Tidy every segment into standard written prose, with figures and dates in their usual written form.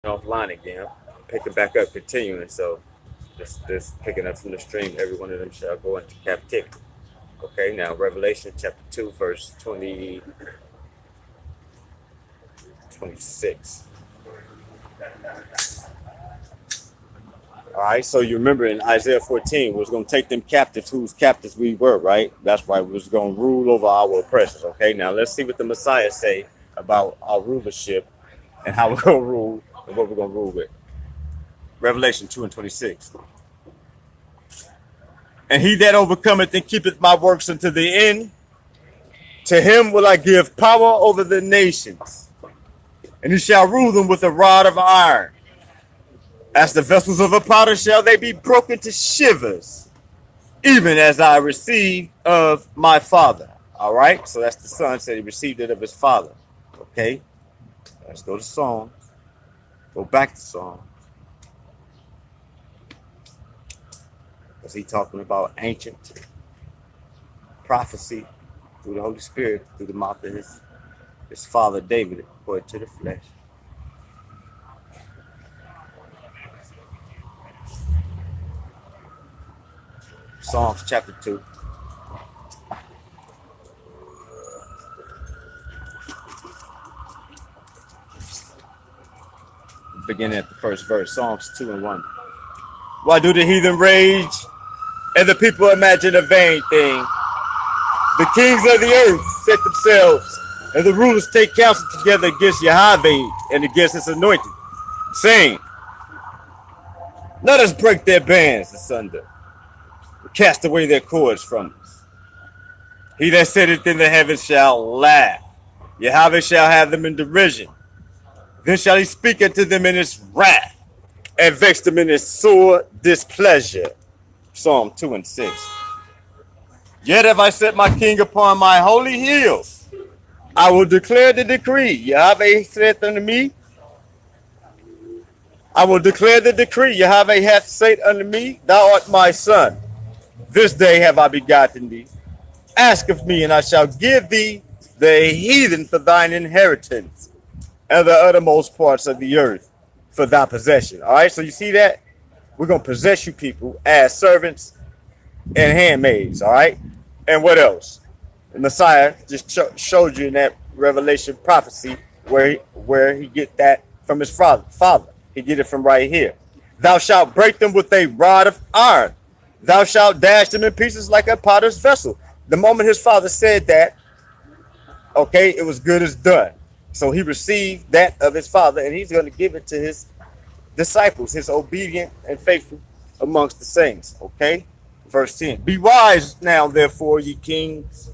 offline again. Picking back up, continuing. So this picking up from the stream, every one of them shall go into captivity. Okay, now Revelation chapter 2, verse 26. All right, so you remember in Isaiah 14, we was going to take them captives whose captives we were, right? That's why we was going to rule over our oppressors. Okay, now let's see what the Messiah say about our rulership and how we're going to rule and what we're going to rule with. Revelation 2 and 26. And he that overcometh and keepeth my works unto the end, to him will I give power over the nations, and he shall rule them with a rod of iron. As the vessels of a potter shall they be broken to shivers, even as I received of my Father. All right, so that's the Son said he received it of his Father. Okay, let's go to Psalm. Go back to Psalm. Was he talking about ancient prophecy through the Holy Spirit, through the mouth of his father David, according to the flesh? Psalms chapter 2. Beginning at the first verse, Psalms 2 and 1. Why do the heathen rage and the people imagine a vain thing? The kings of the earth set themselves, and the rulers take counsel together against Yahweh and against his anointed, saying, let us break their bands asunder, cast away their cords from us. He that sitteth in the heavens shall laugh. Yahweh shall have them in derision. Then shall he speak unto them in his wrath, and vex them in his sore displeasure. Psalm 2 and 6. Yet have I set my king upon my holy hill. I will declare the decree. Yahweh saith unto me, I will declare the decree. Yahweh hath said unto me, thou art my son. This day have I begotten thee. Ask of me, and I shall give thee the heathen for thine inheritance, and the uttermost parts of the earth for thy possession. All right, so you see that? We're going to possess you people as servants and handmaids, all right? And what else? The Messiah just showed you in that Revelation prophecy where he get that from his father. He get it from right here. Thou shalt break them with a rod of iron. Thou shalt dash them in pieces like a potter's vessel. The moment his father said that, okay, it was good as done. So he received that of his father, and he's going to give it to his disciples, his obedient and faithful amongst the saints. Okay, verse 10. Be wise now, therefore, ye kings.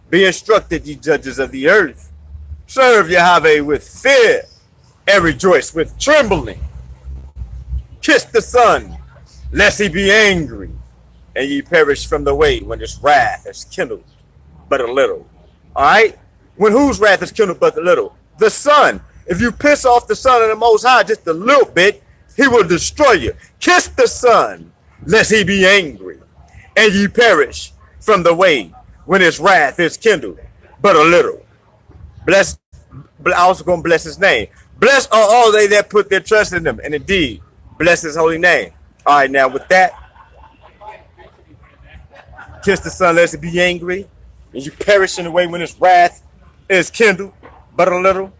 Be instructed, ye judges of the earth. Serve Yahweh with fear, and rejoice with trembling. Kiss the Son, lest he be angry, and ye perish from the way when his wrath is kindled but a little. All right? When whose wrath is kindled but a little? The Son. If you piss off the Son of the Most High just a little bit, he will destroy you. Kiss the Son, lest he be angry, and ye perish from the way when his wrath is kindled but a little. Bless, I also going to bless his name. Blessed are all they that put their trust in him, and indeed, bless his holy name. All right, now with that, kiss the Son, lest he be angry, and you perish in the way when his wrath is kindled but a little.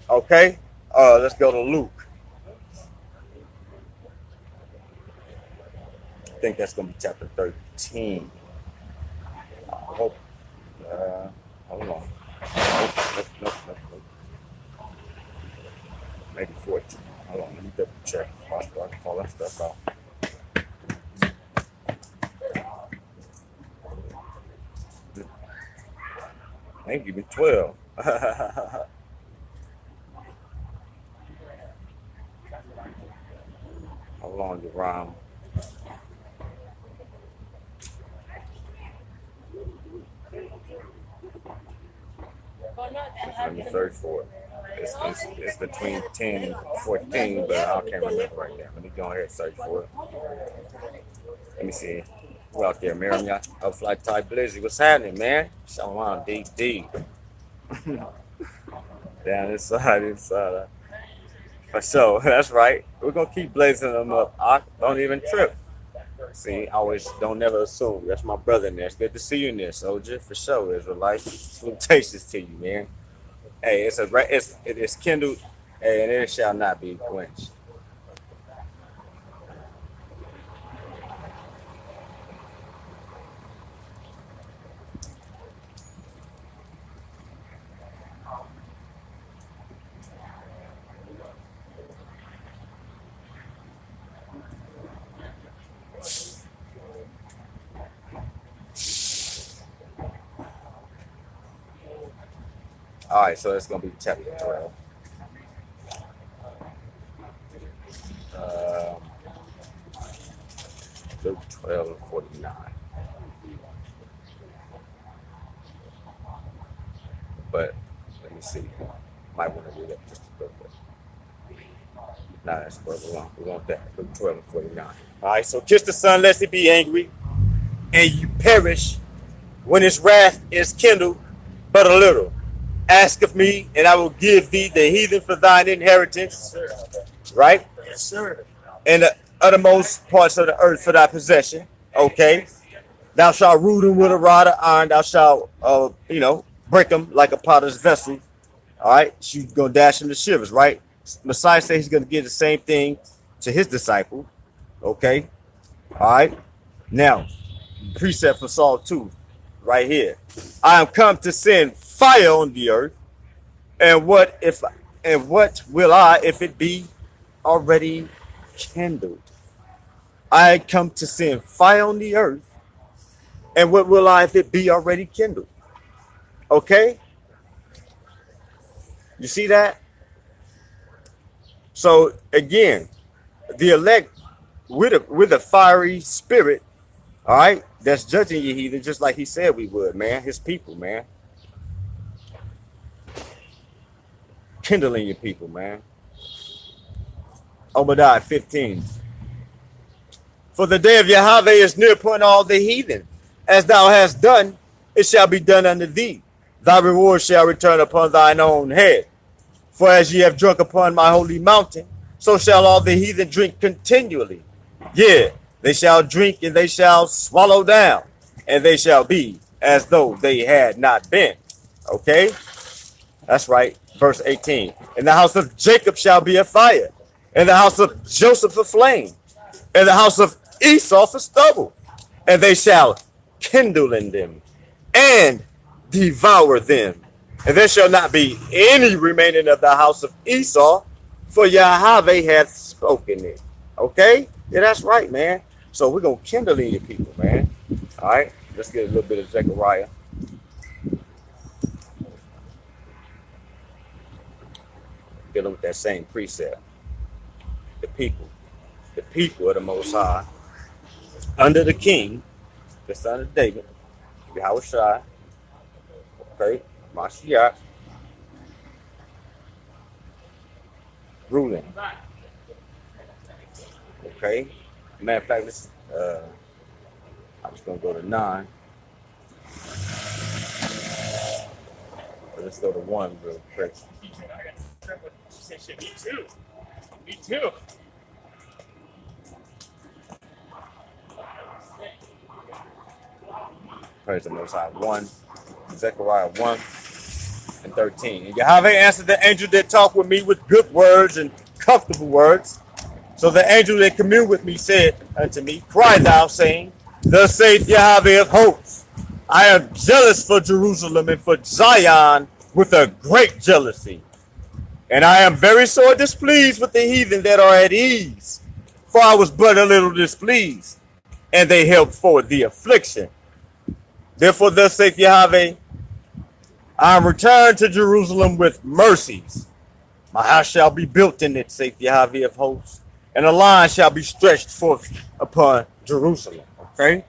Okay, let's go to Luke. I think that's going to be chapter 13. I hope. Hold on. Nope. Maybe 14. Hold on, let me double check. I'll start to call that stuff out. I ain't even 12. How long you rhyme? 34. It's between 10 and 14, but I can't remember right now. Let me go ahead and search for it. Let me see. Who out there, Miriam? Up Flight Type Blizzy. What's happening, man? Shalom, DD. Down inside. So that's right. We're gonna keep blazing them up. Don't even trip. See, always don't never assume. That's my brother in there. It's good to see you in there, soldier. For sure, Israelite. Salutations to you, man. Hey, it is kindled, hey, and it shall not be quenched. All right, so it's gonna be chapter 12, um, Luke 12 and 49. But let me see. Might want to read up just a little bit. Nah, that's what we want that. Luke 12 and 49. All right, so kiss the Son, lest he be angry, and you perish when his wrath is kindled but a little. Ask of me, and I will give thee the heathen for thine inheritance. Right? Yes, sir. And the uttermost parts of the earth for thy possession. Okay. Thou shalt rule them with a rod of iron. Thou shalt, break them like a potter's vessel. All right. She's going to dash them to shivers, right? Messiah says he's going to give the same thing to his disciple. Okay. All right. Now, precept for Saul 2, right here. I am come to send fire on the earth. And what will I if it be already kindled? I come to send fire on the earth. And what will I if it be already kindled? Okay? You see that? So again, the elect with a fiery spirit, all right, that's judging you heathen, just like he said we would, man. His people, man. Kindling your people, man. Obadiah 15. For the day of Yahweh is near upon all the heathen. As thou hast done, it shall be done unto thee. Thy reward shall return upon thine own head. For as ye have drunk upon my holy mountain, so shall all the heathen drink continually. Yeah, they shall drink and they shall swallow down, and they shall be as though they had not been. Okay? That's right. Verse 18. And the house of Jacob shall be a fire, and the house of Joseph a flame, and the house of Esau for stubble. And they shall kindle in them and devour them. And there shall not be any remaining of the house of Esau, for Yahweh hath spoken it. Okay? Yeah, that's right, man. So we're going to kindle in your people, man. All right? Let's get a little bit of Zechariah. Get them with that same precept. The people of the Most High, under the king, the son of David, Yahushua, okay, Mashiach, ruling. Okay, matter of fact, I'm just gonna go to 9. Let's go to 1 real quick. Me too. Me too. Praise the Most High. 1, Zechariah 1 and 13. And Yahweh answered the angel that talked with me with good words and comfortable words. So the angel that communed with me said unto me, Cry thou, saying, Thus saith Yahweh of hosts, I am jealous for Jerusalem and for Zion with a great jealousy. And I am very sore displeased with the heathen that are at ease. For I was but a little displeased, and they helped forward the affliction. Therefore, thus saith Yahweh, I am returned to Jerusalem with mercies. My house shall be built in it, saith Yahweh of hosts, and a line shall be stretched forth upon Jerusalem. Okay?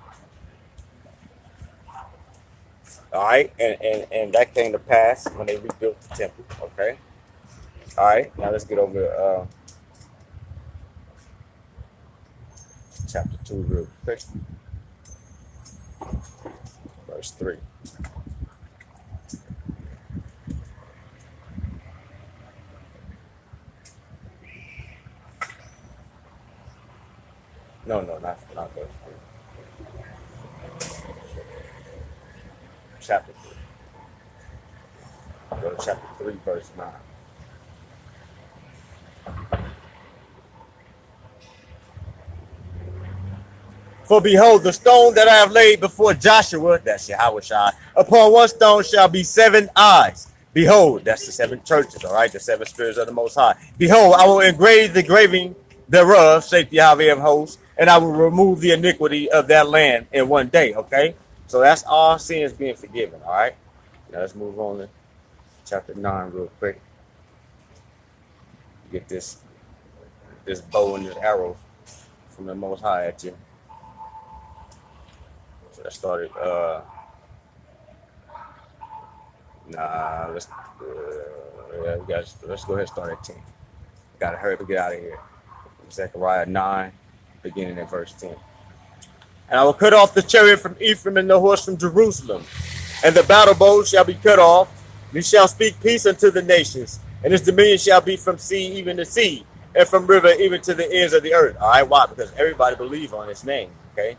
All right, and that came to pass when they rebuilt the temple. Okay? All right, now let's get over to chapter 2 real quick. Verse 3. No, not verse 3. Chapter 3. Go to chapter 3, verse 9. For behold, the stone that I have laid before Joshua, that's Yahushua, upon one stone shall be 7 eyes. Behold, that's the 7 churches, all right, the 7 spirits of the Most High. Behold, I will engrave the graving thereof, saith Yahweh of hosts, and I will remove the iniquity of that land in one day, okay? So that's all sins being forgiven, all right? Now let's move on to chapter 9 real quick. Get this bow and this arrow from the Most High at you. So that started, let's go ahead and start at 10. Gotta hurry up and get out of here. Zechariah 9, beginning at verse 10. And I will cut off the chariot from Ephraim and the horse from Jerusalem, and the battle bow shall be cut off. He shall speak peace unto the nations, and his dominion shall be from sea even to sea, and from river even to the ends of the earth. All right, why? Because everybody believes on his name, okay?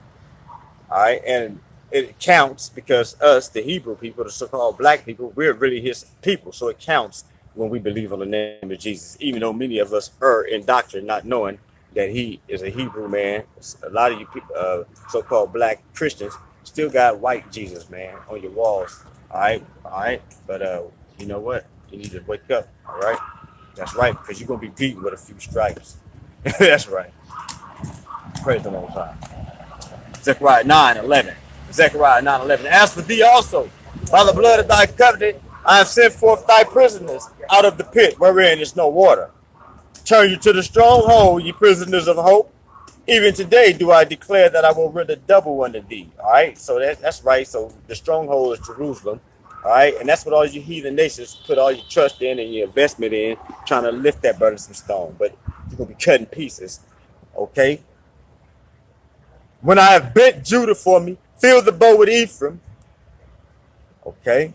All right, and it counts because us, the Hebrew people, the so-called black people, we're really his people. So it counts when we believe on the name of Jesus, even though many of us err in doctrine, not knowing that he is a Hebrew man. A lot of you people, so-called black Christians, still got white Jesus, man, on your walls. All right. But you know what? You need to wake up, all right? That's right, because you're going to be beaten with a few stripes. That's right. Praise the Most High. Zechariah 9:11. Zechariah 9:11. As for thee also, by the blood of thy covenant, I have sent forth thy prisoners out of the pit wherein is no water. Turn you to the stronghold, ye prisoners of hope. Even today do I declare that I will render double unto thee. All right, so that's right. So the stronghold is Jerusalem. All right, and that's what all you heathen nations put all your trust in and your investment in, trying to lift that burdensome stone. But you're going to be cut in pieces. Okay? When I have bent Judah for me, fill the bow with Ephraim. Okay.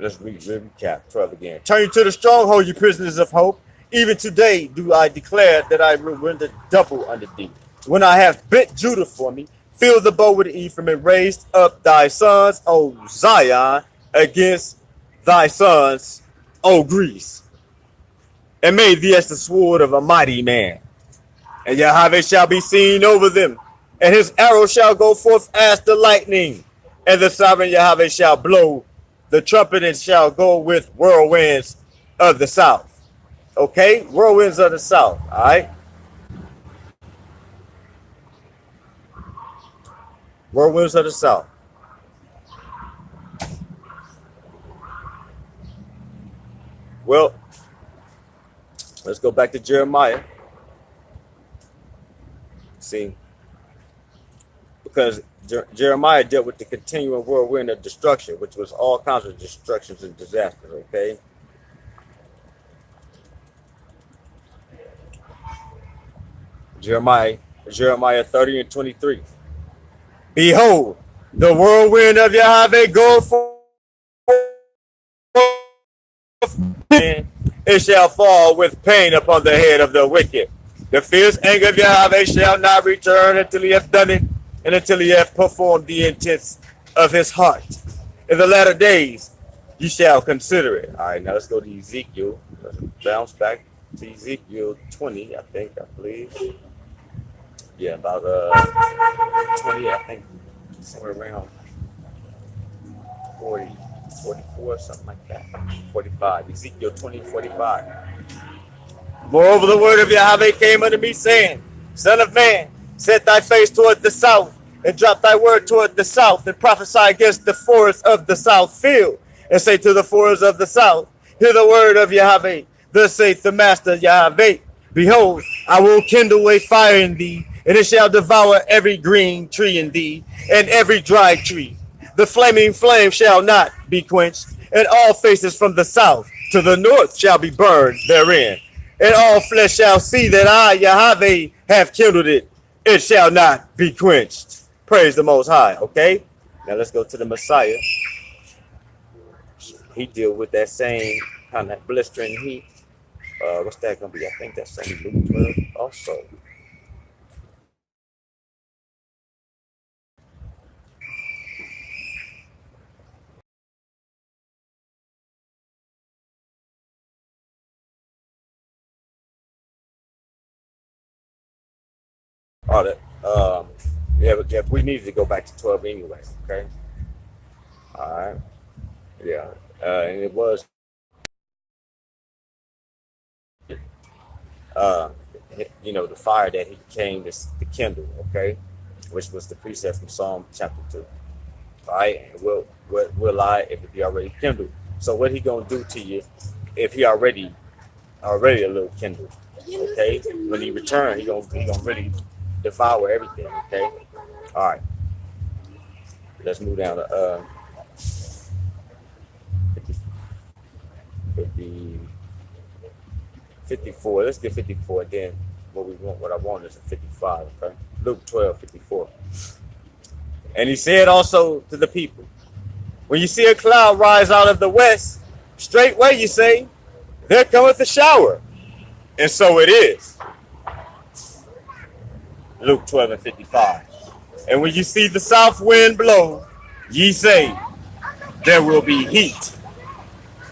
Let's recap 12 again. Turn you to the stronghold, you prisoners of hope. Even today do I declare that I will render double unto thee. When I have bent Judah for me, fill the bow with Ephraim, and raised up thy sons, O Zion, against thy sons, O Greece, and made thee as the sword of a mighty man. And Yahweh shall be seen over them, and his arrow shall go forth as the lightning, and the sovereign Yahweh shall blow the trumpet, and shall go with whirlwinds of the south. Okay, whirlwinds of the south. All right, whirlwinds of the south. Well, let's go back to Jeremiah. See, because Jeremiah dealt with the continuing whirlwind of destruction, which was all kinds of destructions and disasters, okay? Jeremiah 30 and 23. Behold, the whirlwind of Yahweh goeth forth, it shall fall with pain upon the head of the wicked. The fierce anger of Yahweh shall not return until he hath done it, and until he hath performed the intents of his heart. In the latter days, you shall consider it. All right, now let's go to Ezekiel. Let's bounce back to Ezekiel 20, I believe. Yeah, about 20, I think, somewhere around 40, 44, something like that. 45, Ezekiel 20, 45. Moreover, the word of Yahweh came unto me, saying, Son of man, set thy face toward the south, and drop thy word toward the south, and prophesy against the forests of the south field, and say to the forests of the south, Hear the word of Yahweh. Thus saith the Master Yahweh, Behold, I will kindle a fire in thee, and it shall devour every green tree in thee, and every dry tree. The flaming flame shall not be quenched, and all faces from the south to the north shall be burned therein. And all flesh shall see that I, Yahweh, have kindled it. It shall not be quenched. Praise the Most High, okay? Now let's go to the Messiah. He deal with that same kind of blistering heat. What's that gonna be? I think that's St. Luke 12 also. Oh, that yeah, but yeah, we needed to go back to 12 anyway. Okay. All right. Yeah. And it was uh the fire that he came to kindle. Okay, which was the precept from Psalm chapter 2. All right. And we'll lie if it be already kindled. So what he gonna do to you if he already a little kindled? Okay. When he return, he gonna really devour everything. Okay. All right. Let's move down to 50, 54. Let's get 54. Then what I want is a 55. Okay. Luke 12:54. And he said also to the people, when you see a cloud rise out of the west, straightway you say, there cometh a shower. And so it is. Luke 12:55. And when you see the south wind blow, ye say, there will be heat,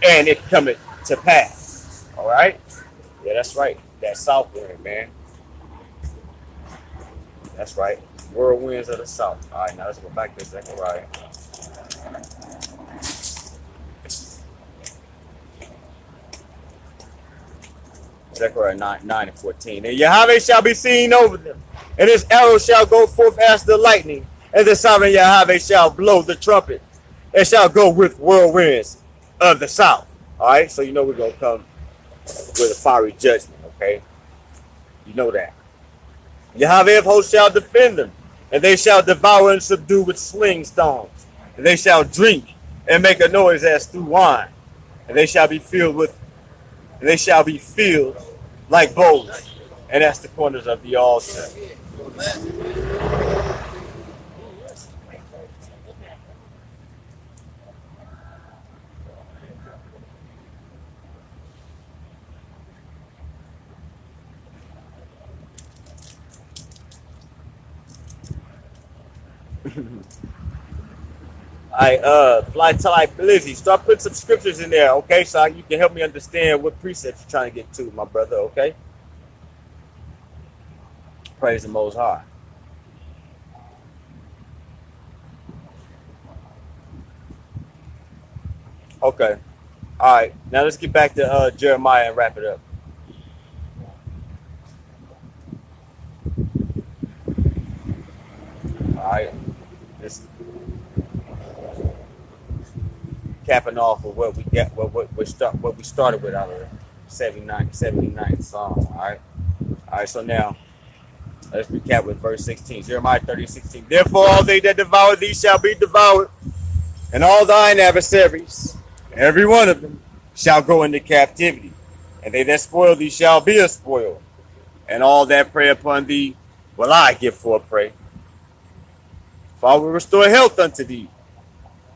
and it cometh to pass. All right? Yeah, that's right. That south wind, man. That's right. Whirlwinds of the south. All right, now let's go back to Zechariah. Zechariah 9:14. And Yahweh shall be seen over them, and his arrow shall go forth as the lightning, and the sovereign Yahweh shall blow the trumpet, and shall go with whirlwinds of the south. All right, so we're going to come with a fiery judgment, okay? You know that. Yahweh of hosts shall defend them, and they shall devour and subdue with sling stones, and they shall drink and make a noise as through wine, and they shall be filled like bowls, and that's the corners of the altar. Fly Type Blizzy, start putting some scriptures in there, okay? So you can help me understand what precepts you're trying to get to, my brother, okay? Praise the Most High. Okay. All right. Now let's get back to Jeremiah and wrap it up. All right. This capping off of what we got, what we started with out of 79th Psalm. All right. All right. So now let's recap with verse 16. Jeremiah 30:16. Therefore, all they that devour thee shall be devoured, and all thine adversaries, every one of them, shall go into captivity, and they that spoil thee shall be a spoil, and all that prey upon thee will I give for a prey. For I will restore health unto thee,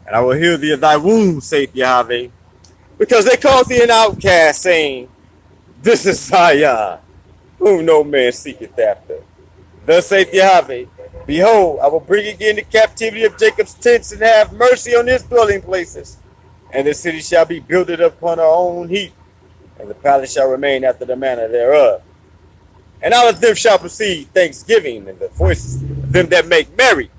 and I will heal thee of thy wounds, saith Yahweh, because they called thee an outcast, saying, this is Zion, whom no man seeketh after. Thus saith Yahweh, behold, I will bring again the captivity of Jacob's tents, and have mercy on his dwelling places. And the city shall be builded upon her own heap, and the palace shall remain after the manner thereof. And out of them shall proceed thanksgiving, and the voices of them that make merry.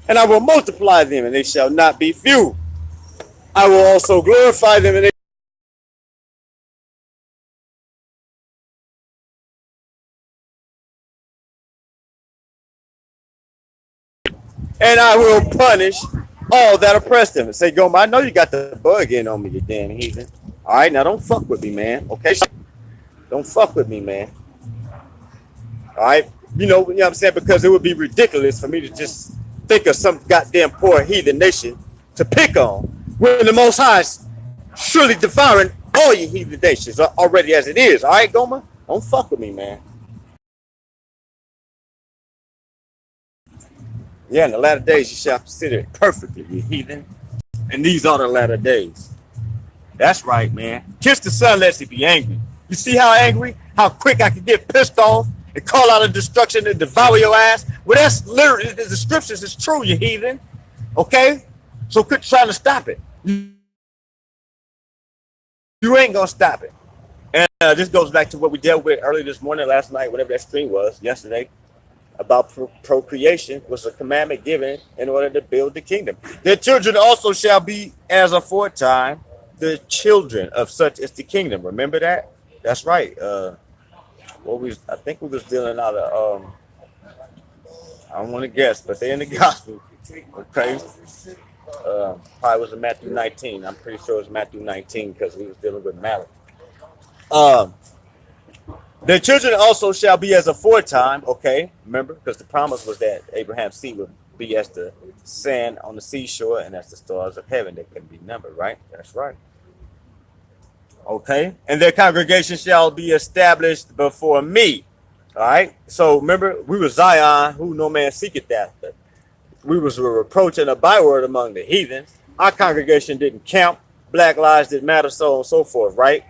And I will multiply them, and they shall not be few. I will also glorify them, and I will punish all that oppress them. And say, Goma, I know you got the bug in on me, you damn heathen. All right, now don't fuck with me, man. Okay? Don't fuck with me, man. All right? You know what I'm saying? Because it would be ridiculous for me to just think of some goddamn poor heathen nation to pick on when the Most High is surely devouring all your heathen nations already as it is. All right, Goma? Don't fuck with me, man. Yeah, in the latter days you shall consider it perfectly, you heathen. And these are the latter days. That's right, man. Kiss the son lest he be angry. You see how angry, how quick I can get pissed off and call out a destruction and devour your ass? Well, that's literally, the scriptures is true, you heathen. Okay? So quit trying to stop it. You ain't gonna stop it. And this goes back to what we dealt with earlier this morning, last night, whatever that stream was, yesterday, about procreation was a commandment given in order to build the kingdom. Their children also shall be as aforetime the children of such is the kingdom. Remember that? That's right. I think we was dealing out of I don't want to guess, but they're in the gospel. Okay. Probably was in Matthew 19. I'm pretty sure it was Matthew 19 because we was dealing with marriage. Their children also shall be as aforetime, okay? Remember, because the promise was that Abraham's seed would be as the sand on the seashore and as the stars of heaven that can be numbered, right? That's right. Okay, and their congregation shall be established before me. All right. So remember, we were Zion, who no man seeketh after. We was a reproach and a byword among the heathen. Our congregation didn't count. Black lives didn't matter, so on and so forth, right?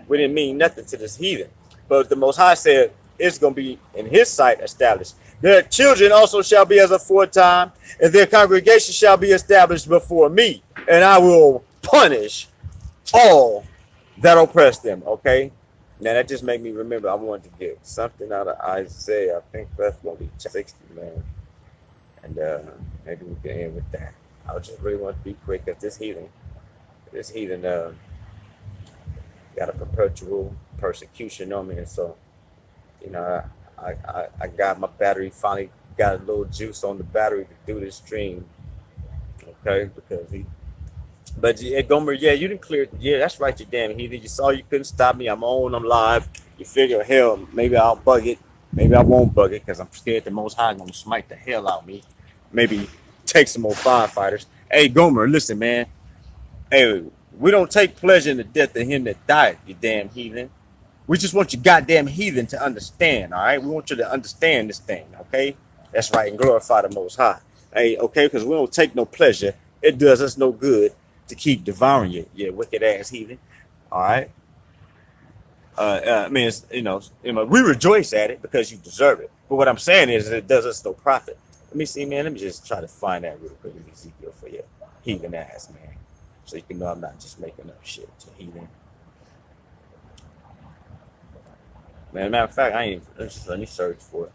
We didn't mean nothing to this heathen. But the Most High said it's going to be in his sight established. Their children also shall be as aforetime, and their congregation shall be established before me, and I will punish all that oppress them. Okay. Now that just made me remember I wanted to get something out of Isaiah. I think that's going to be 60, man. And maybe we can end with that. I just really want to be quick at this heathen got a perpetual persecution on me, and so I got my battery, finally got a little juice on the battery to do this stream. Okay, because but yeah, Gomer, yeah, you didn't clear. Yeah, that's right, you damn heathen. You saw you couldn't stop me. I'm on. I'm live. You figure, hell, maybe I'll bug it. Maybe I won't bug it because I'm scared the Most High gonna smite the hell out of me. Maybe take some more firefighters. Hey, Gomer, listen, man. Hey, we don't take pleasure in the death of him that died, you damn heathen. We just want you goddamn heathen to understand, all right? We want you to understand this thing, okay? That's right, and glorify the Most High. Hey, okay, because we don't take no pleasure. It does us no good to keep devouring you, you wicked ass heathen. All right. I mean, it's, we rejoice at it because you deserve it. But what I'm saying is it does us no profit. Let me see, man. Let me just try to find that real quick in Ezekiel for you, heathen ass, man. So you can know I'm not just making up shit, heathen. Man, matter of fact, let me search for it.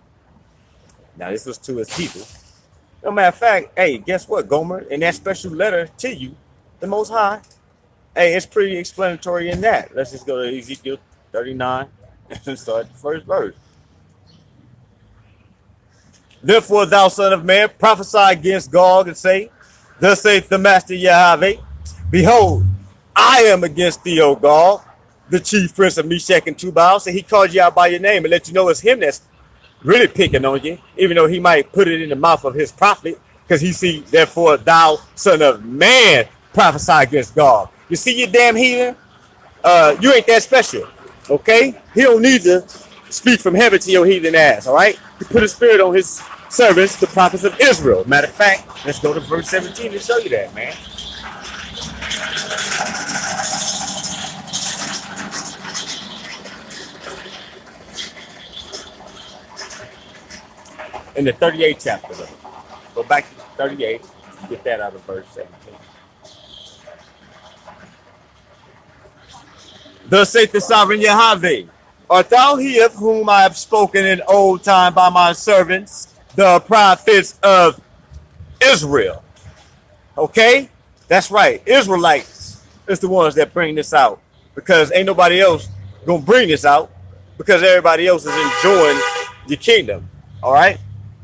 Now, this was to his people. No matter of fact, hey, guess what, Gomer? In that special letter to you, the Most High, hey, it's pretty explanatory in that. Let's just go to Ezekiel 39 and start the first verse. Therefore, thou son of man, prophesy against Gog and say, thus saith the Master Yahweh, behold, I am against thee, O Gog, the chief prince of Meshach and Tubal. So he called you out by your name and let you know it's him that's really picking on you, even though he might put it in the mouth of his prophet, because he see, therefore, thou son of man, prophesy against God. You see, you damn heathen, you ain't that special, okay? He don't need to speak from heaven to your heathen ass, all right? He put a spirit on his servants, the prophets of Israel. Matter of fact, let's go to verse 17 to show you that, man. In the 38th chapter, though. Go back to 38, get that out of verse 17. Thus saith the sovereign Yahweh, art thou he of whom I have spoken in old time by my servants, the prophets of Israel? Okay? That's right. Israelites is the ones that bring this out, because ain't nobody else gonna bring this out, because everybody else is enjoying the kingdom. All right?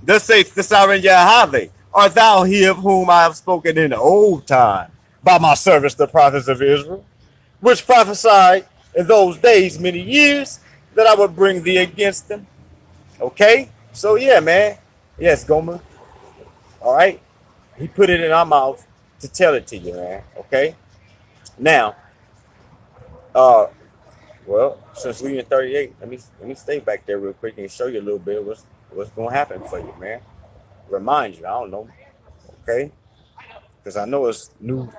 Thus saith the sovereign Yahweh, art thou he of whom I have spoken in the old time by my servants, the prophets of Israel, which prophesied in those days many years that I would bring thee against them? Okay? So yeah, man. Yes, Gomer. All right? He put it in our mouth to tell it to you, man. Okay? Now, well, since we in 38, let me stay back there real quick and show you a little bit of what's gonna happen for you, man. Remind you, I don't know. Okay? Because I know it's new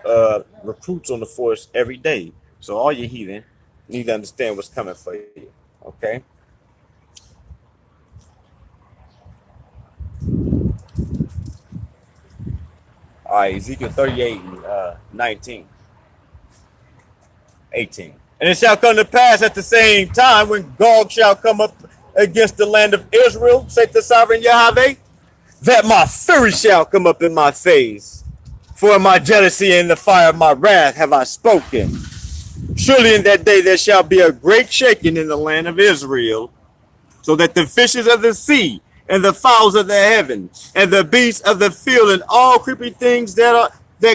recruits on the force every day. So all you heathen, You need to understand what's coming for you. Okay? All right, Ezekiel 38 and 19, 18. And it shall come to pass at the same time when Gog shall come up against the land of Israel, saith the sovereign Yahweh, that my fury shall come up in my face. For in my jealousy and the fire of my wrath have I spoken. Surely in that day there shall be a great shaking in the land of Israel, so that the fishes of the sea and the fowls of the heaven and the beasts of the field and all creepy things that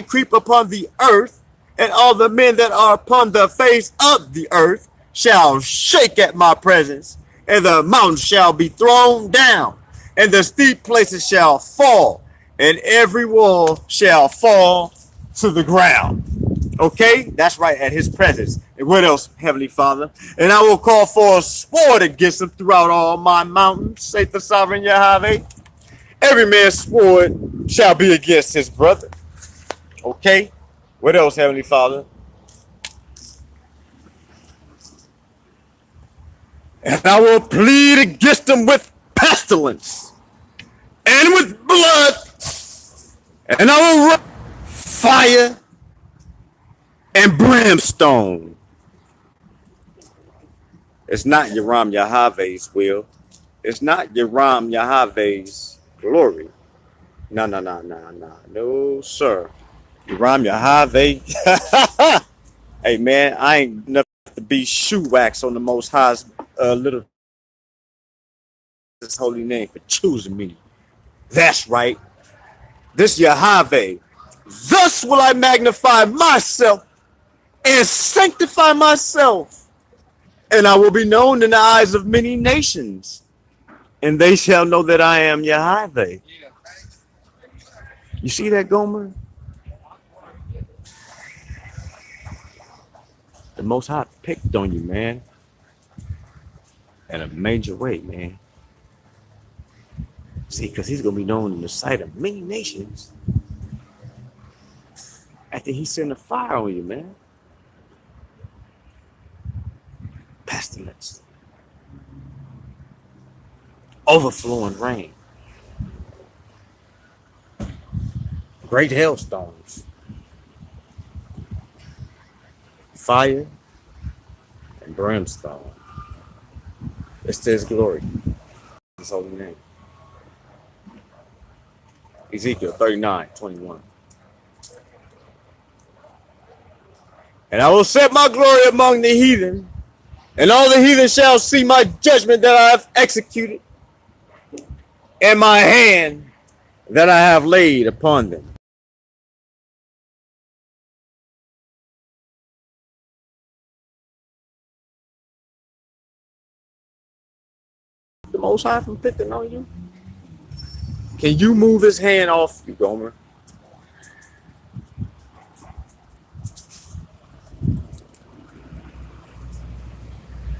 creep upon the earth and all the men that are upon the face of the earth shall shake at my presence, and the mountains shall be thrown down, and the steep places shall fall, and every wall shall fall to the ground. Okay, that's right, at his presence. And what else, Heavenly Father? And I will call for a sword against them throughout all my mountains, saith the sovereign Yahweh. Every man's sword shall be against his brother. Okay, what else, Heavenly Father? And I will plead against them with pestilence and with blood, and I will run fire and brimstone. It's not Yaram Yahweh's will. It's not Yaram Yahweh's glory. No, no, no, no, no. No, sir. Yaram Yahweh. Hey, man, I ain't nothing to be shoe wax on the Most High's little His holy name for choosing me. That's right. This Yahweh. Thus will I magnify myself and sanctify myself, and I will be known in the eyes of many nations, and they shall know that I am Yahweh. You see that, Gomer? The Most High picked on you, man, in a major way, man. See, because he's going to be known in the sight of many nations after he sent a fire on you, man. Pestilence. Overflowing rain. Great hailstones. Fire and brimstone. It's to his glory. His holy name. Ezekiel 39:21. And I will set my glory among the heathen, and all the heathen shall see my judgment that I have executed, and my hand that I have laid upon them. The Most High from picking on you? Can you move his hand off you, Gomer?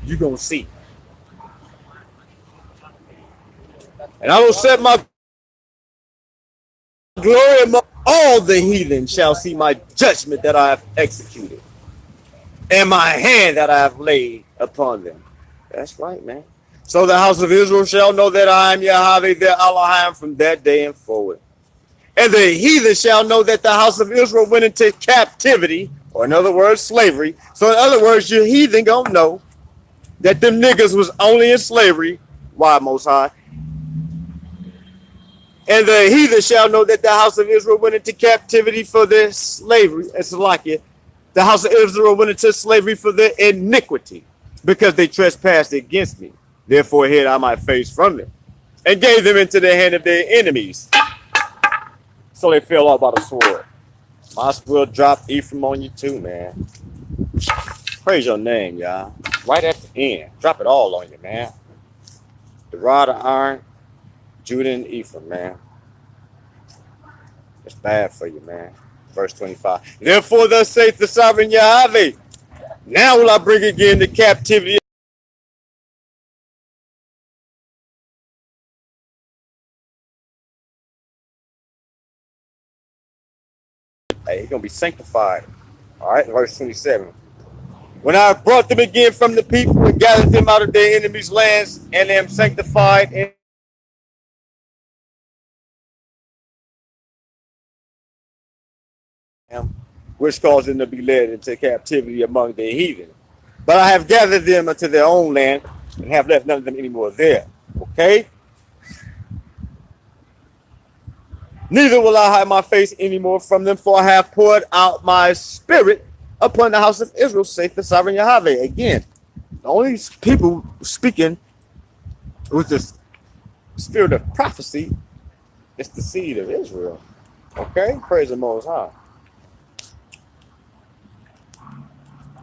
You gonna see. And I will set my glory among all the heathen shall see my judgment that I have executed, and my hand that I have laid upon them. That's right, man. So the house of Israel shall know that I am Yahweh their Elohim from that day and forward. And the heathen shall know that the house of Israel went into captivity, or in other words, slavery. So in other words, your heathen gonna know that them niggas was only in slavery. Why, Most High? And the heathen shall know that the house of Israel went into captivity for their slavery. And Salakia, the house of Israel went into slavery for their iniquity, because they trespassed against me. Therefore hid I my face from them, and gave them into the hand of their enemies. So they fell off by the sword. Might as well drop Ephraim on you too, man. Praise your name, y'all. Right at the end. Drop it all on you, man. The rod of iron, Judah and Ephraim, man. It's bad for you, man. Verse 25. Therefore thus saith the sovereign Yahweh, now will I bring again the captivity. Hey, he's going to be sanctified. All right, verse 27. When I brought them again from the people and gathered them out of their enemies' lands and am sanctified in them, which caused them to be led into captivity among the heathen. But I have gathered them unto their own land and have left none of them anymore there. Okay? Neither will I hide my face anymore from them, for I have poured out my spirit upon the house of Israel, saith the sovereign Yahweh. Again, the only people speaking with the spirit of prophecy is the seed of Israel. Okay? Praise the Most High.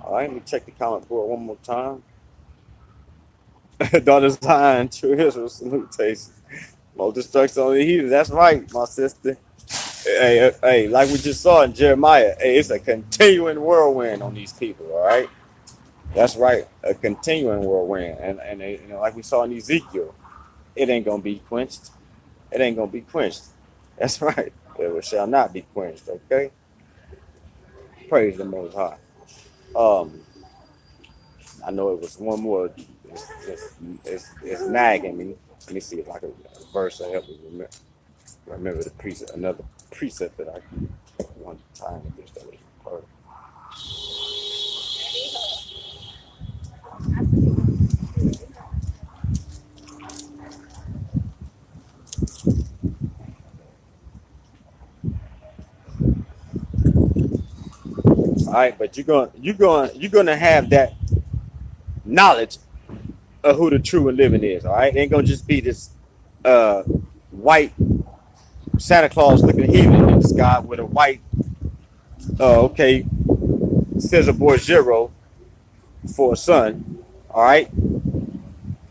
All right, let me check the comment board one more time. Daughter Zion, true Israel, salutations. More destruction on the heathen. That's right, my sister. Hey, like we just saw in Jeremiah, hey, it's a continuing whirlwind on these people, all right? That's right, a continuing whirlwind. And you know, like we saw in Ezekiel, it ain't going to be quenched. It ain't going to be quenched. That's right. It shall not be quenched, okay? Praise the Most High. I know it was one more. It's nagging me. Let me see if I can verse to help me remember the precept. Another precept that I one time with this that was required. All right, but you're gonna have that knowledge of who the true and living is. All right, it ain't gonna just be this white Santa Claus looking heathen in the sky with a white okay Caesar Borgia for a son. All right,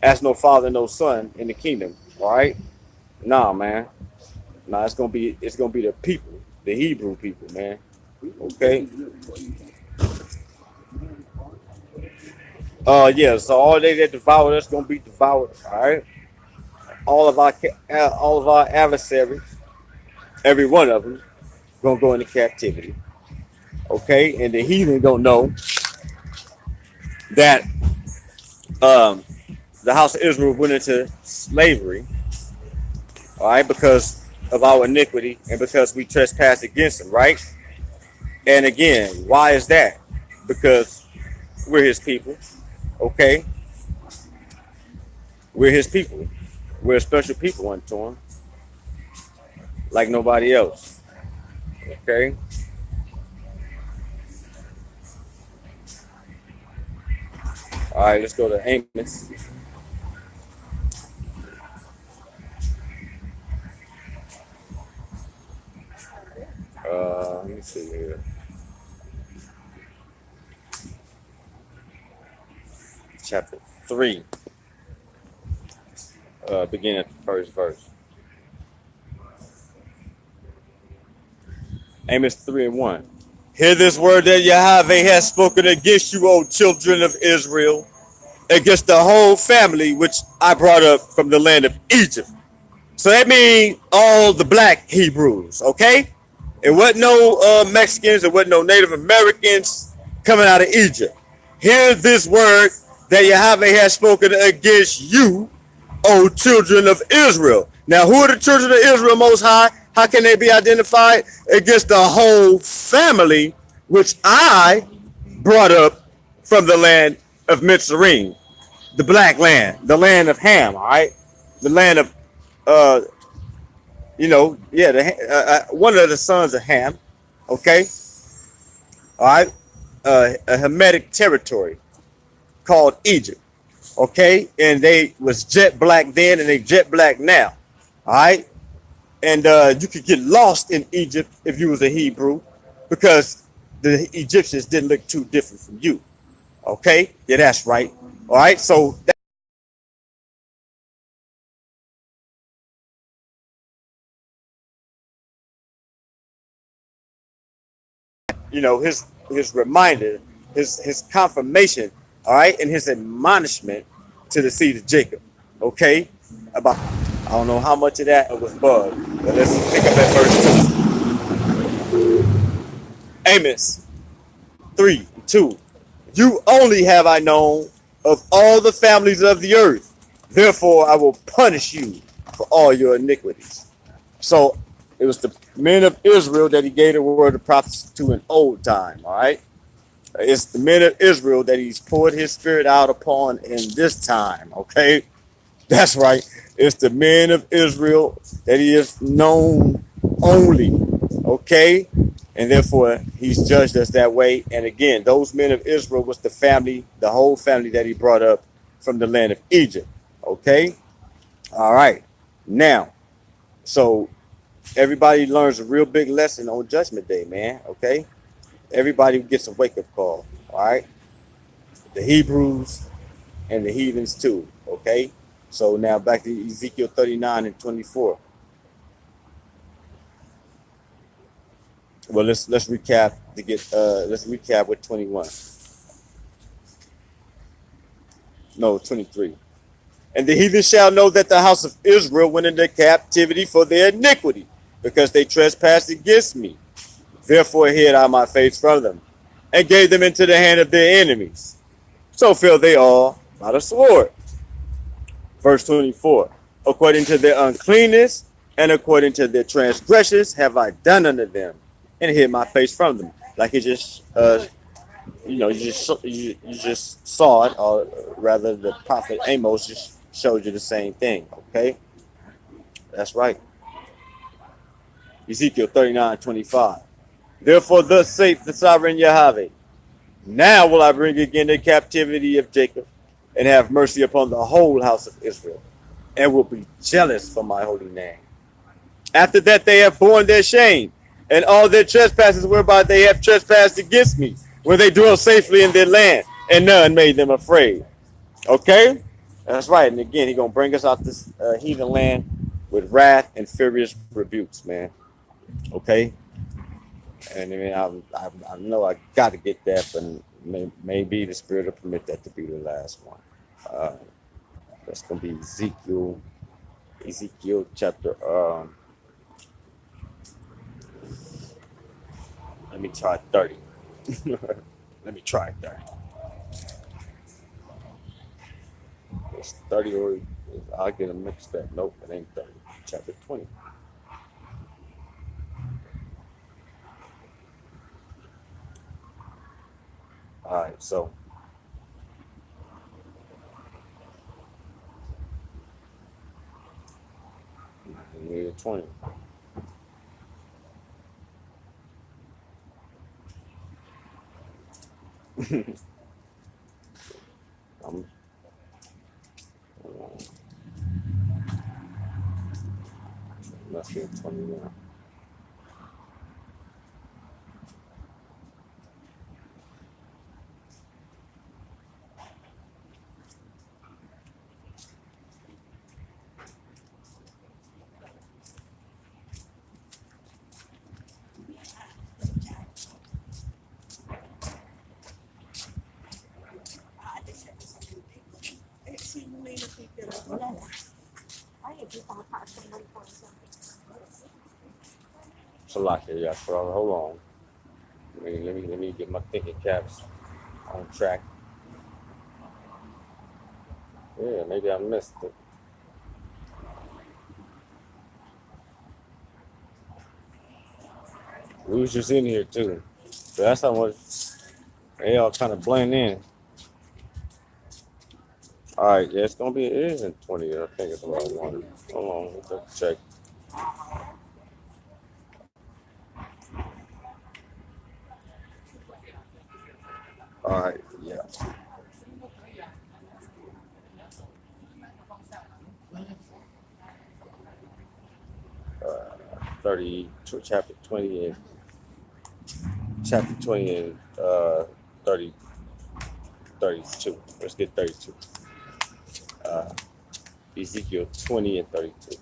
that's no father, no son in the kingdom. All right, nah, man, nah, it's gonna be the people, the Hebrew people, man. Okay. Yeah. So all they that devour us gonna be devoured. All right. All of our adversaries, every one of them, gonna go into captivity. Okay, and the heathen gonna know that the house of Israel went into slavery. All right, because of our iniquity and because we trespassed against them. Right. And again, why is that? Because we're His people. Okay, we're His people. We're a special people unto Him, like nobody else. Okay. All right, let's go to Amos. Let me see here. Chapter 3, beginning at the first verse. Amos 3:1. Hear this word that Yahweh has spoken against you, O children of Israel, against the whole family which I brought up from the land of Egypt. So that means all the black Hebrews, okay? It wasn't no Mexicans, it wasn't no Native Americans coming out of Egypt. Hear this word that Yahweh has spoken against you, O children of Israel. Now, who are the children of Israel Most High? How can they be identified? Against the whole family which I brought up from the land of Mitzrayim, the black land, the land of Ham, all right? The land of, one of the sons of Ham, okay? All right? A Hamitic territory called Egypt, okay? And they was jet black then and they jet black now, all right? And you could get lost in Egypt if you was a Hebrew because the Egyptians didn't look too different from you, okay? Yeah, that's right. All right, so his reminder, his confirmation, all right, and his admonishment to the seed of Jacob, okay? About I don't know how much of that was bug, but let's pick up at verse 2. Amos 3:2. You only have I known of all the families of the earth. Therefore, I will punish you for all your iniquities. So it was the men of Israel that he gave the word of prophecy to in old time. All right. It's the men of Israel that he's poured his spirit out upon in this time. Okay. That's right. It's the men of Israel that he is known only. Okay. And therefore he's judged us that way. And again, those men of Israel was the family, the whole family that he brought up from the land of Egypt. Okay. All right. Now, so everybody learns a real big lesson on Judgment Day, man. Okay. Everybody gets a wake up call. All right. The Hebrews and the heathens too. Okay. So now back to Ezekiel 39 and 24. Well, let's recap to get let's recap with 21. No, 23. And the heathen shall know that the house of Israel went into captivity for their iniquity, because they trespassed against me. Therefore hid I my face from them, and gave them into the hand of their enemies. So fell they all by the sword. Verse 24. According to their uncleanness and according to their transgressions have I done unto them, and hid my face from them. Like it just, you just saw it, or rather, the prophet Amos just showed you the same thing. Okay, that's right. Ezekiel 39:25. Therefore, thus saith the sovereign Yahweh, now will I bring again the captivity of Jacob, and have mercy upon the whole house of Israel, and will be jealous for my holy name. After that they have borne their shame, and all their trespasses whereby they have trespassed against me, where they dwell safely in their land, and none made them afraid. Okay? That's right. And again, he's going to bring us out this heathen land with wrath and furious rebukes, man. Okay? And I mean, I know I got to get that, but maybe the Spirit will permit that to be the last one. That's going to be Ezekiel chapter, let me try 30. Let me try 30. It's 30 or I'll get them mixed up. Nope, it ain't 30. Chapter 20. All right, so year 20. Must be 21. Salaki, yeah, hold on. Let me get my thinking caps on track. Yeah, maybe I missed it. We was just in here too. So that's how much they all kind of blend in. All right, yeah, it is in 20. I think it's about one. Hold on, let's check. All right, yeah. chapter 20 and 30, 32. Let's get 32. Ezekiel 20 and 32.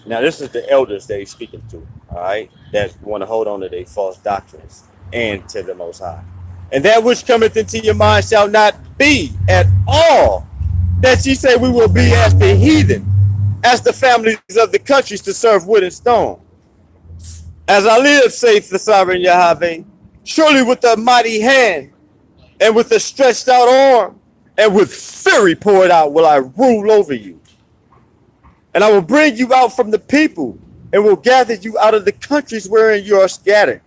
Now, this is the elders that he's speaking to, all right, that want to hold on to their false doctrines and to the Most High. And that which cometh into your mind shall not be at all that ye say we will be as the heathen, as the families of the countries to serve wood and stone. As I live, saith the sovereign Yahweh, surely with a mighty hand and with a stretched out arm and with fury poured out will I rule over you. And I will bring you out from the people and will gather you out of the countries wherein you are scattered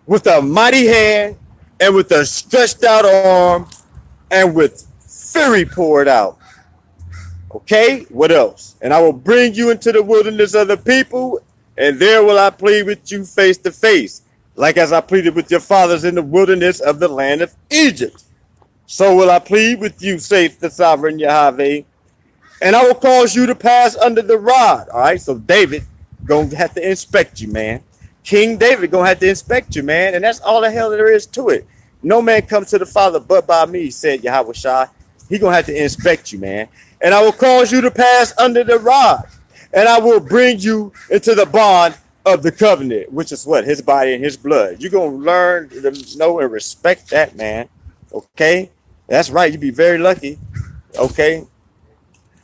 with a mighty hand and with a stretched out arm and with fury poured out. Okay, what else? And I will bring you into the wilderness of the people, and there will I plead with you face to face, like as I pleaded with your fathers in the wilderness of the land of Egypt. So will I plead with you, saith the sovereign Yahweh, and I will cause you to pass under the rod. All right, so David gonna have to inspect you, man. King David gonna have to inspect you, man, and that's all the hell there is to it. No man comes to the Father but by me, said Yahweh Shai. He gonna have to inspect you, man. And I will cause you to pass under the rod, and I will bring you into the bond of the covenant, which is what? His body and his blood. You're gonna learn to know and respect that, man. Okay? That's right. You be very lucky. Okay.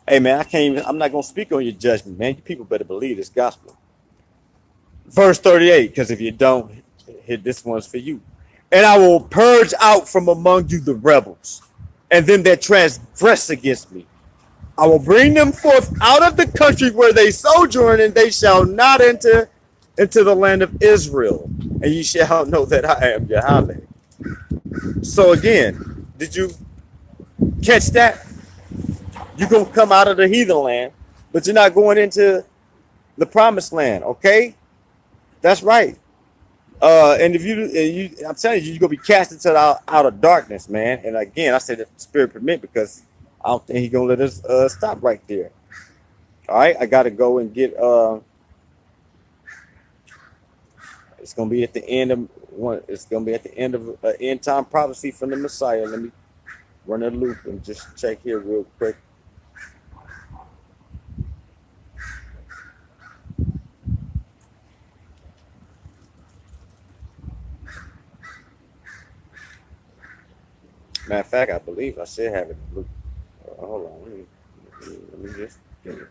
Hey, man, I'm not gonna speak on your judgment, man. You people better believe this gospel. Verse 38, because if you don't, this one's for you. And I will purge out from among you the rebels, and them that transgress against me. I will bring them forth out of the country where they sojourn, and they shall not enter into the land of Israel. And ye shall know that I am Yahweh. So again, did you catch that? You're going to come out of the heathen land, but you're not going into the promised land, okay? That's right. And if I'm telling you, you're going to be cast into out of darkness, man. And again, I said that the Spirit permit, because I don't think he's going to let us stop right there. All right, I got to go and get, it's going to be at the end of one. It's going to be at the end of end time prophecy from the Messiah. Let me run a loop and just check here real quick. Matter of fact, I believe I should have it. Hold on. Let me just get it.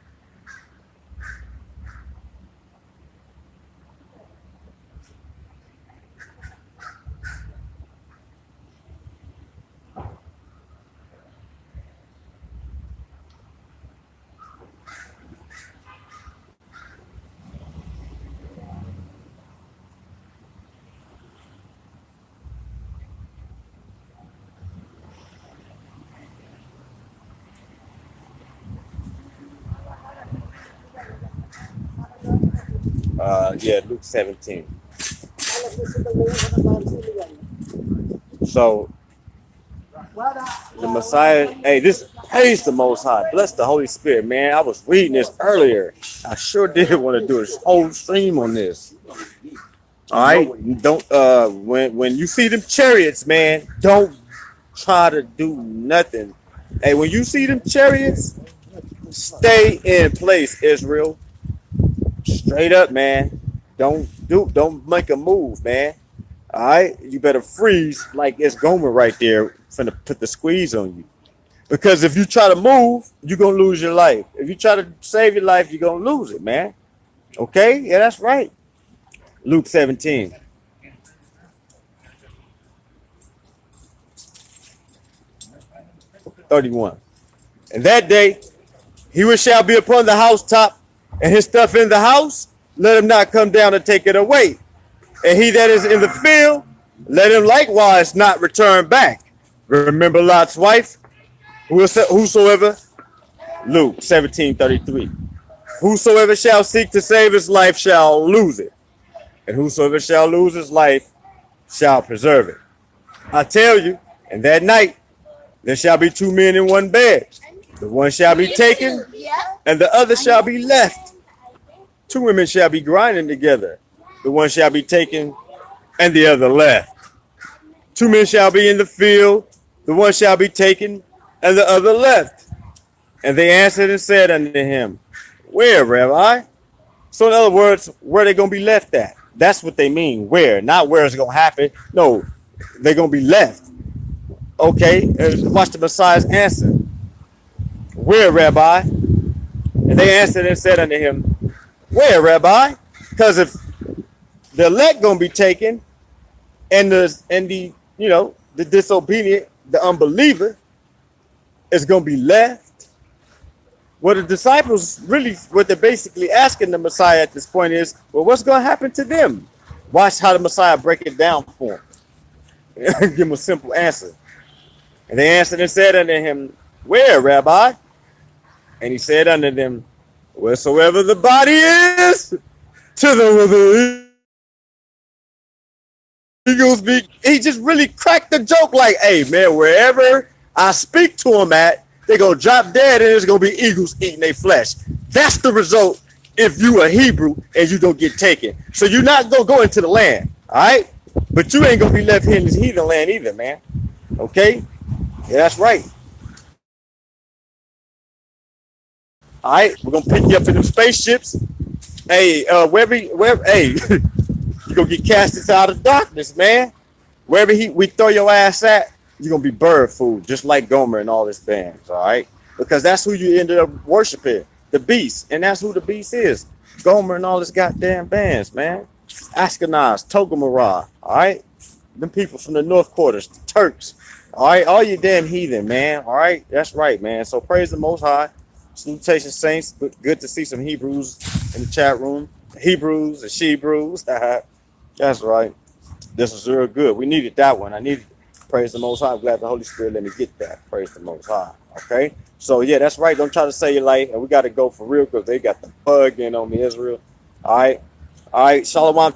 Yeah, Luke 17. So the Messiah, hey, this praise the Most High, bless the Holy Spirit, man. I was reading this earlier. I sure did want to do a whole stream on this. All right, don't when you see them chariots, man, don't try to do nothing. Hey, when you see them chariots, stay in place, Israel. Straight up, man. Don't make a move, man. All right, you better freeze like it's Gomer right there, finna put the squeeze on you. Because if you try to move, you're gonna lose your life. If you try to save your life, you're gonna lose it, man. Okay, yeah, that's right. Luke 17. (31). And that day he which shall be upon the housetop, and his stuff in the house, let him not come down to take it away. And he that is in the field, let him likewise not return back. Remember Lot's wife? Whosoever, Luke 17:33. Whosoever shall seek to save his life shall lose it. And whosoever shall lose his life shall preserve it. I tell you, in that night, there shall be two men in one bed. The one shall be taken, and the other shall be left. Two women shall be grinding together. The one shall be taken, and the other left. Two men shall be in the field. The one shall be taken, and the other left. And they answered and said unto him, Where, Rabbi? So in other words, where they going to be left at? That's what they mean. Where? Not where it's going to happen. No, they're going to be left. Okay, watch the Messiah's answer. Where, Rabbi? And they answered and said unto him, Where, Rabbi? Because the elect gonna be taken, and the the disobedient, the unbeliever, is gonna be left. What the disciples really, what they're basically asking the Messiah at this point is, well, what's gonna happen to them? Watch how the Messiah break it down for them. Give them a simple answer. And they answered and said unto him, where, Rabbi? And he said unto them, wheresoever the body is, to the eagles be. He just really cracked the joke like, hey, man, wherever I speak to them at, they're going to drop dead and there's going to be eagles eating their flesh. That's the result if you a Hebrew and you don't get taken. So you're not going to go into the land, all right? But you ain't going to be left here in this heathen land either, man. Okay? Yeah, that's right. All right, we're gonna pick you up in them spaceships. Hey, wherever, hey, you gonna get casted out of darkness, man. Wherever we throw your ass at, you're gonna be bird food, just like Gomer and all his bands. All right, because that's who you ended up worshiping, the beast, and that's who the beast is. Gomer and all his goddamn bands, man. Ashkenaz, Togomorrah. All right, them people from the North Quarters, the Turks. All right, all you damn heathen, man. All right, that's right, man. So praise the Most High. Salutation, saints. Good to see some Hebrews in the chat room. Hebrews and Shebrews. That's right. This was real good. We needed that one. I needed it. Praise the Most High. I'm glad the Holy Spirit let me get that. Praise the Most High. Okay? So, yeah, that's right. Don't try to say you like, and we got to go for real because they got the bug in on me, Israel. All right? All right. Shalom.